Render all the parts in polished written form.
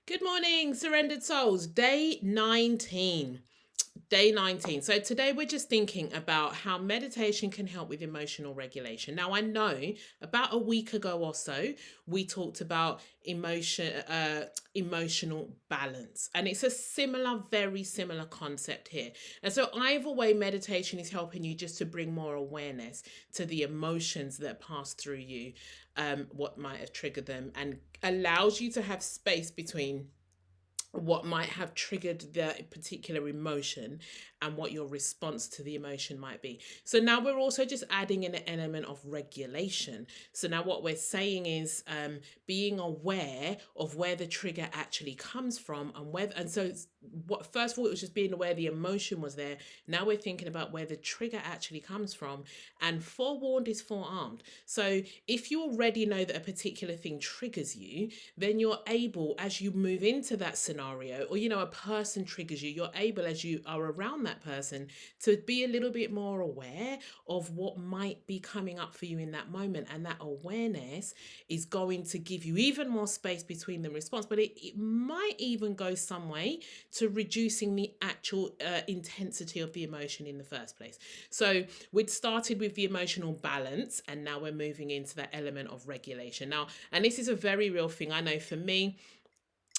Good morning, surrendered souls. Day 19. Day 19. So today we're just thinking about how meditation can help with emotional regulation. Now I know about a week ago or so we talked about emotional balance, and it's a very similar concept here. And so either way, meditation is helping you just to bring more awareness to the emotions that pass through you, what might have triggered them, and allows you to have space between what might have triggered the particular emotion and what your response to the emotion might be. So now we're also just adding in an element of regulation. So now what we're saying is being aware of where the trigger actually comes from, and whether, and so what, first of all, it was just being aware the emotion was there. Now we're thinking about where the trigger actually comes from, and forewarned is forearmed. So if you already know that a particular thing triggers you, then you're able, as you move into that scenario, or a person triggers you, you're able, as you are around that person, to be a little bit more aware of what might be coming up for you in that moment. And that awareness is going to give you even more space between the response, but it might even go some way to reducing the actual intensity of the emotion in the first place. So we'd started with the emotional balance, and now we're moving into that element of regulation. Now, and this is a very real thing. I know for me,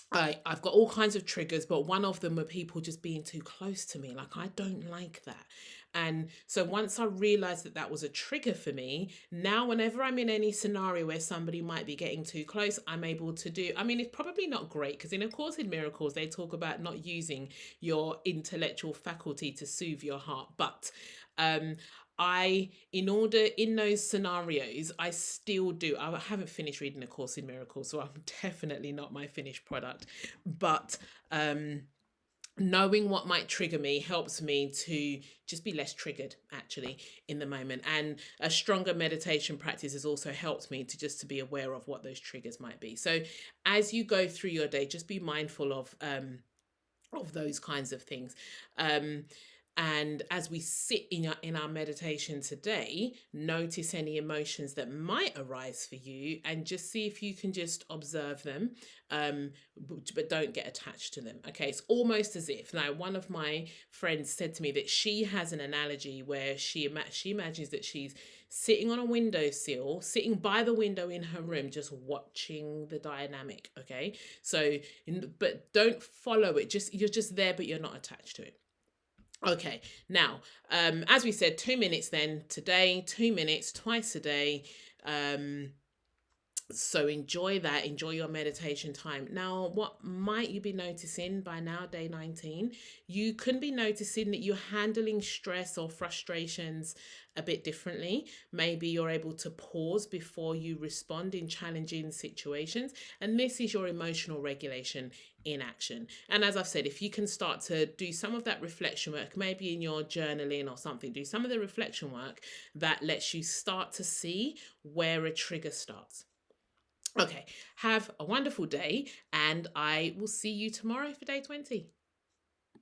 I've got all kinds of triggers, but one of them were people just being too close to me. Like, I don't like that. And so once I realized that that was a trigger for me, now whenever I'm in any scenario where somebody might be getting too close, I'm able to do, I mean, it's probably not great because in A Course in Miracles, they talk about not using your intellectual faculty to soothe your heart. But in those scenarios, I still do. I haven't finished reading A Course in Miracles, so I'm definitely not my finished product. But knowing what might trigger me helps me to just be less triggered actually in the moment. And a stronger meditation practice has also helped me to be aware of what those triggers might be. So as you go through your day, just be mindful of those kinds of things. And as we sit in our meditation today, notice any emotions that might arise for you, and just see if you can just observe them, but don't get attached to them. Okay, it's almost as if, now one of my friends said to me that she has an analogy where she imagines that she's sitting on a windowsill, sitting by the window in her room, just watching the dynamic. Okay, so but don't follow it. You're just there, but you're not attached to it. Okay, now, as we said, 2 minutes then today, 2 minutes twice a day. So enjoy that, enjoy your meditation time. Now, what might you be noticing by now, day 19? You can be noticing that you're handling stress or frustrations a bit differently. Maybe you're able to pause before you respond in challenging situations. And this is your emotional regulation in action. And as I've said, if you can start to do some of that reflection work, maybe in your journaling or something, do some of the reflection work that lets you start to see where a trigger starts. Okay, have a wonderful day, and I will see you tomorrow for day 20.